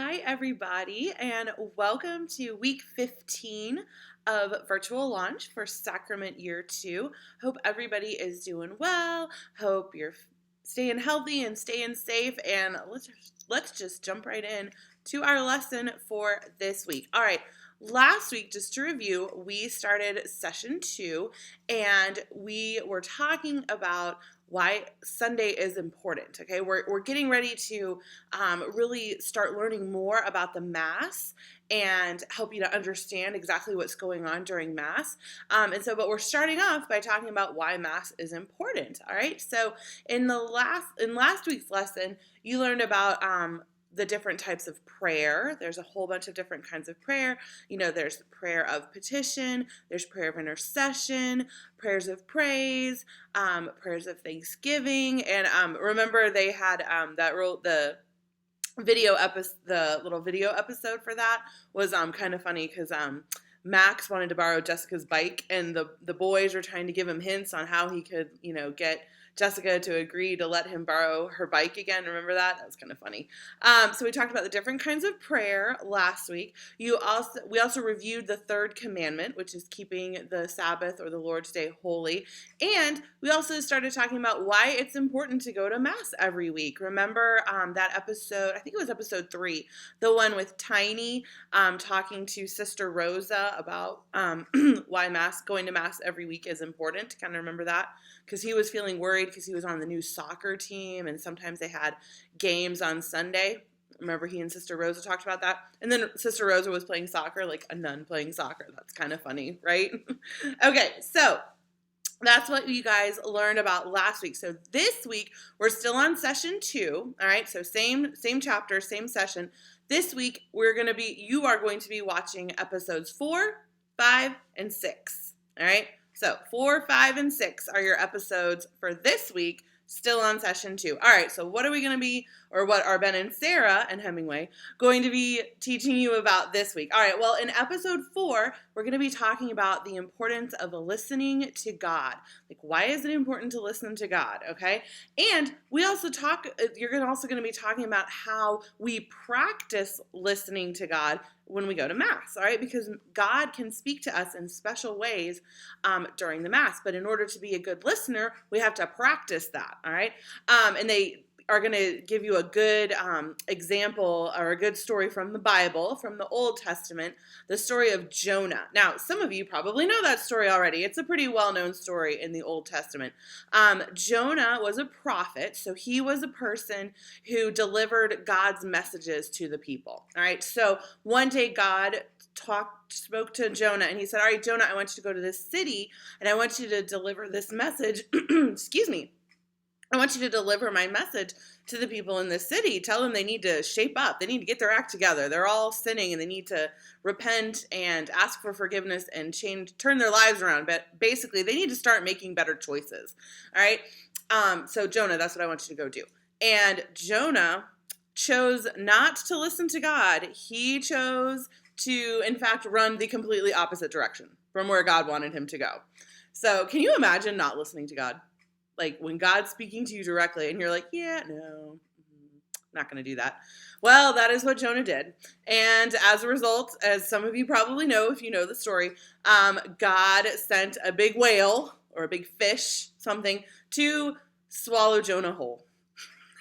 Hi, everybody, and welcome to week 15 of Virtual Launch for Sacrament Year 2. Hope everybody is doing well. Hope you're staying healthy and staying safe. And let's just jump right in to our lesson for this week. All right. Last week, just to review, we started session 2 and we were talking about why Sunday is important. Okay, we're getting ready to really start learning more about the Mass and help you to understand exactly what's going on during Mass. But we're starting off by talking about why Mass is important. All right, so in last week's lesson, you learned about the different types of prayer. There's a whole bunch of different kinds of prayer. There's prayer of petition, there's prayer of intercession, prayers of praise, prayers of thanksgiving, and remember they had the little video episode for that was kind of funny because Max wanted to borrow Jessica's bike, and the boys were trying to give him hints on how he could get Jessica to agree to let him borrow her bike again. Remember that? That was kind of funny. So we talked about the different kinds of prayer last week. We also reviewed the third commandment, which is keeping the Sabbath or the Lord's Day holy. And we also started talking about why it's important to go to Mass every week. Remember that episode, I think it was episode 3, the one with Tiny talking to Sister Rosa about why going to Mass every week is important. Kind of remember that? Because he was feeling worried because he was on the new soccer team, and sometimes they had games on Sunday. Remember he and Sister Rosa talked about that? And then Sister Rosa was playing soccer, like a nun playing soccer. That's kind of funny, right? Okay, so that's what you guys learned about last week. So this week, we're still on session 2, all right? So same chapter, same session. This week, you are going to be watching episodes 4, 5, and 6, all right? So 4, 5, and 6 are your episodes for this week, still on session 2. All right, so what are Ben and Sarah and Hemingway going to be teaching you about this week? All right, well, in episode 4, we're going to be talking about the importance of listening to God. Like, why is it important to listen to God, okay? And you're also going to be talking about how we practice listening to God when we go to Mass, all right? Because God can speak to us in special ways during the Mass. But in order to be a good listener, we have to practice that, all right? And they are going to give you a good example or a good story from the Bible, from the Old Testament, the story of Jonah. Now, some of you probably know that story already. It's a pretty well-known story in the Old Testament. Jonah was a prophet, so he was a person who delivered God's messages to the people. All right, so one day God spoke to Jonah, and he said, all right, Jonah, I want you to go to this city, and I want you to deliver this message. Excuse me. I want you to deliver my message to the people in this city. Tell them they need to shape up. They need to get their act together. They're all sinning, and they need to repent and ask for forgiveness and turn their lives around. But basically, they need to start making better choices. All right? So Jonah, that's what I want you to go do. And Jonah chose not to listen to God. He chose to, in fact, run the completely opposite direction from where God wanted him to go. So can you imagine not listening to God? Like when God's speaking to you directly and you're like, yeah, no, not going to do that. Well, that is what Jonah did. And as a result, as some of you probably know, if you know the story, God sent a big whale or a big fish, something, to swallow Jonah whole.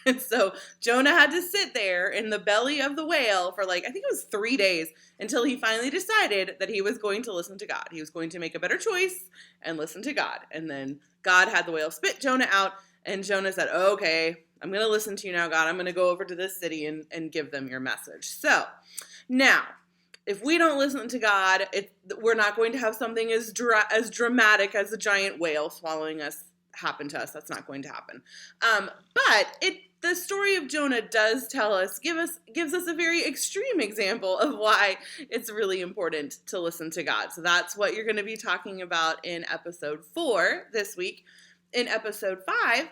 And so Jonah had to sit there in the belly of the whale for I think it was 3 days until he finally decided that he was going to listen to God. He was going to make a better choice and listen to God. And then God had the whale spit Jonah out, and Jonah said, okay, I'm going to listen to you now, God. I'm going to go over to this city and give them your message. So now, if we don't listen to God, we're not going to have something as dramatic as a giant whale swallowing us happen to us. That's not going to happen. But the story of Jonah does gives us a very extreme example of why it's really important to listen to God. So that's what you're going to be talking about in episode 4 this week. In episode 5,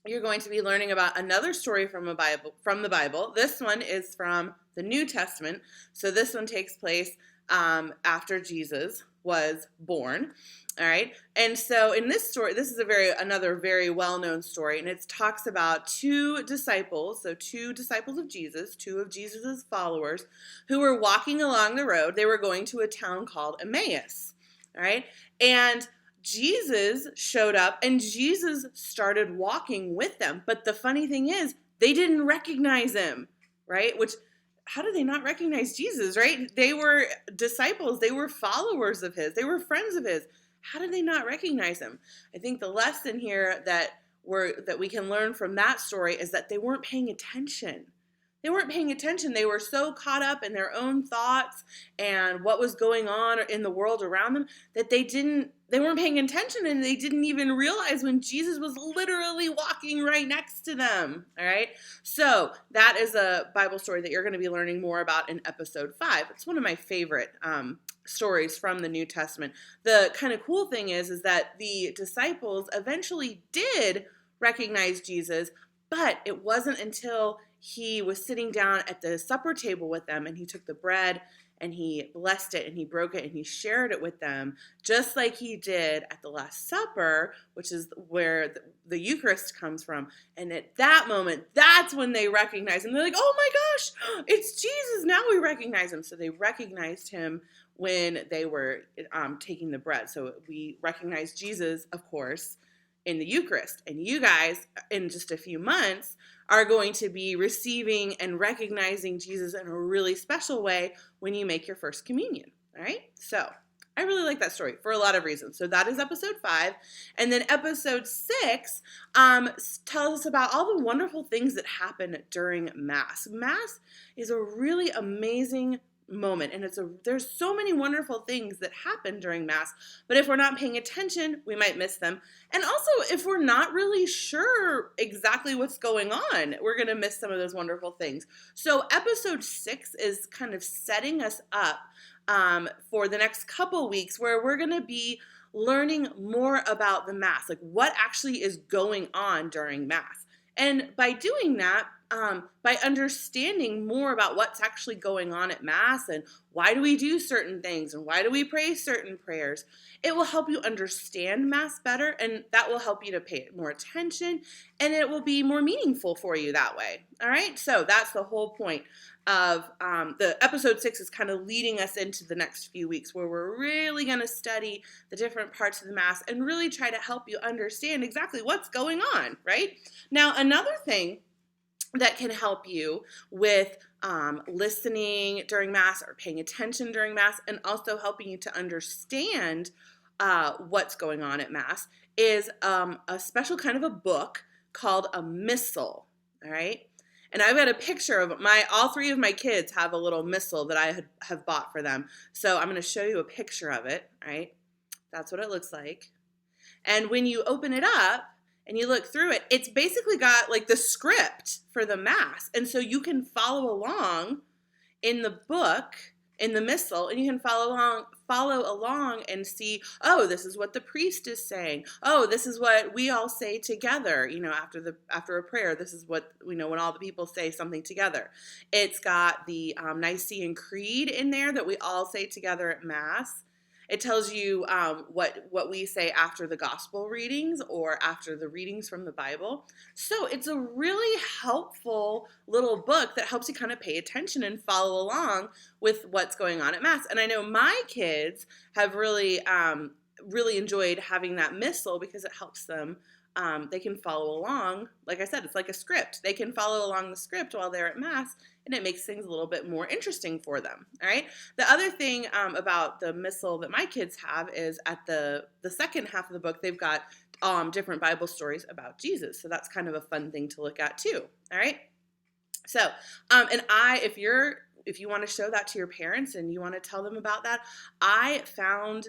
you're going to be learning about another story from the Bible. This one is from the New Testament. So this one takes place after Jesus was born. All right. And so in this story, this is another very well-known story, and it talks about two disciples, so two disciples of Jesus, two of Jesus's followers, who were walking along the road. They were going to a town called Emmaus. All right. And Jesus showed up, and Jesus started walking with them. But the funny thing is, they didn't recognize him, right? How did they not recognize Jesus, right? They were disciples. They were followers of his. They were friends of his. How did they not recognize him? I think the lesson here that we can learn from that story is that they weren't paying attention. They weren't paying attention. They were so caught up in their own thoughts and what was going on in the world around them that they weren't paying attention, and they didn't even realize when Jesus was literally walking right next to them. All right. So that is a Bible story that you're going to be learning more about in episode 5. It's one of my favorite stories from the New Testament. The kind of cool thing is that the disciples eventually did recognize Jesus, but it wasn't until he was sitting down at the supper table with them, and he took the bread and he blessed it and he broke it and he shared it with them, just like he did at the Last Supper, which is where the Eucharist comes from. And at that moment, that's when they recognized him. They're like, oh my gosh, it's Jesus. Now we recognize him. So they recognized him when they were taking the bread. So we recognize Jesus, of course, in the Eucharist. And you guys, in just a few months, are going to be receiving and recognizing Jesus in a really special way when you make your first communion. All right? So I really like that story for a lot of reasons. So that is episode 5. And then episode 6 tells us about all the wonderful things that happen during Mass. Mass is a really amazing moment, and there's so many wonderful things that happen during Mass, but if we're not paying attention, we might miss them. And also, if we're not really sure exactly what's going on, we're going to miss some of those wonderful things. So episode 6 is kind of setting us up for the next couple weeks, where we're going to be learning more about the Mass, like what actually is going on during Mass. And by doing that, by understanding more about what's actually going on at Mass and why do we do certain things and why do we pray certain prayers, it will help you understand Mass better, and that will help you to pay more attention, and it will be more meaningful for you that way. All right, so that's the whole point of the episode 6 is kind of leading us into the next few weeks, where we're really going to study the different parts of the Mass and really try to help you understand exactly what's going on, right? Now, another thing that can help you with listening during Mass or paying attention during Mass, and also helping you to understand what's going on at Mass, is a special kind of a book called a missal, all right? And I've got a picture of all 3 of my kids have a little missal that I have bought for them. So I'm going to show you a picture of it, right? That's what it looks like. And when you open it up and you look through it, it's basically got like the script for the Mass. And so you can follow along in the book, in the missal, and you can follow along and see, oh, this is what the priest is saying. Oh, this is what we all say together, after a prayer. This is what we know when all the people say something together. It's got the Nicene Creed in there that we all say together at Mass. It tells you what we say after the gospel readings or after the readings from the Bible. So it's a really helpful little book that helps you kind of pay attention and follow along with what's going on at Mass. And I know my kids have really enjoyed having that missal because it helps them. They can follow along. Like I said, it's like a script. They can follow along the script while they're at Mass, and it makes things a little bit more interesting for them. All right. The other thing about the missal that my kids have is at the second half of the book, they've got different Bible stories about Jesus. So that's kind of a fun thing to look at too. All right. So, if you want to show that to your parents and you want to tell them about that, I found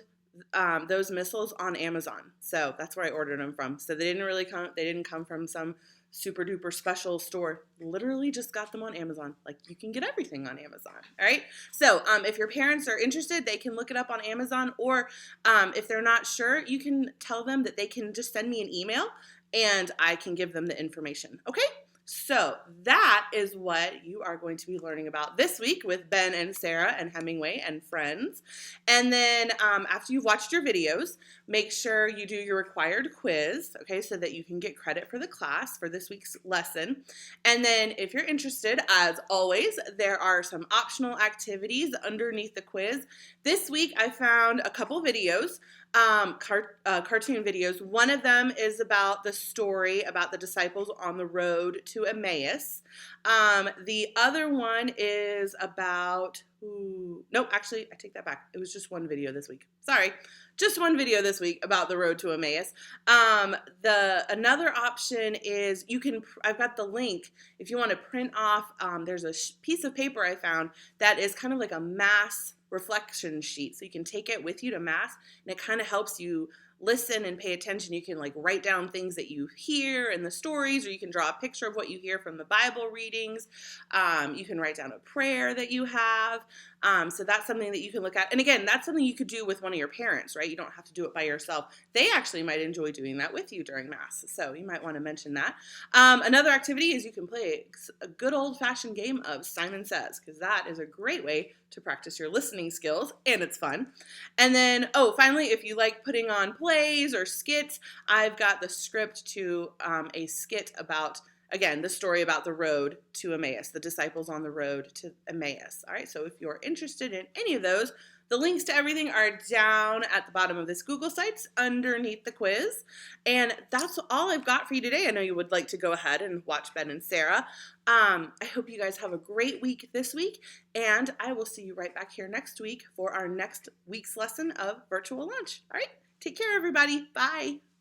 those missals on Amazon. So that's where I ordered them from. So they didn't come from some super duper special store. Literally just got them on Amazon. Like, you can get everything on Amazon. All right. So if your parents are interested, they can look it up on Amazon, or if they're not sure, you can tell them that they can just send me an email and I can give them the information. Okay. So that is what you are going to be learning about this week with Ben and Sarah and Hemingway and friends. And then after you've watched your videos, make sure you do your required quiz, okay, so that you can get credit for the class for this week's lesson. And then if you're interested, as always, there are some optional activities underneath the quiz. This week I found a couple videos, cartoon videos. One of them is about the story about the disciples on the road to Emmaus. The other one is about, no, actually, I take that back. It was just one video this week. Sorry, just one video this week about the road to Emmaus. Another option is I've got the link if you want to print off. There's a piece of paper I found that is kind of like a mass reflection sheet, so you can take it with you to mass, and it kind of helps you listen and pay attention. You can like write down things that you hear in the stories, or you can draw a picture of what you hear from the Bible readings. You can write down a prayer that you have. So that's something that you can look at. And again, that's something you could do with one of your parents, right? You don't have to do it by yourself. They actually might enjoy doing that with you during Mass. So you might want to mention that. Another activity is you can play a good old-fashioned game of Simon Says, because that is a great way to practice your listening skills, and it's fun. And then, finally, if you like putting on plays or skits, I've got the script to a skit about, again, the story about the road to Emmaus, the disciples on the road to Emmaus. All right, so if you're interested in any of those, the links to everything are down at the bottom of this Google Sites underneath the quiz. And that's all I've got for you today. I know you would like to go ahead and watch Ben and Sarah. I hope you guys have a great week this week, and I will see you right back here next week for our next week's lesson of Virtual Lunch. All right, take care, everybody. Bye.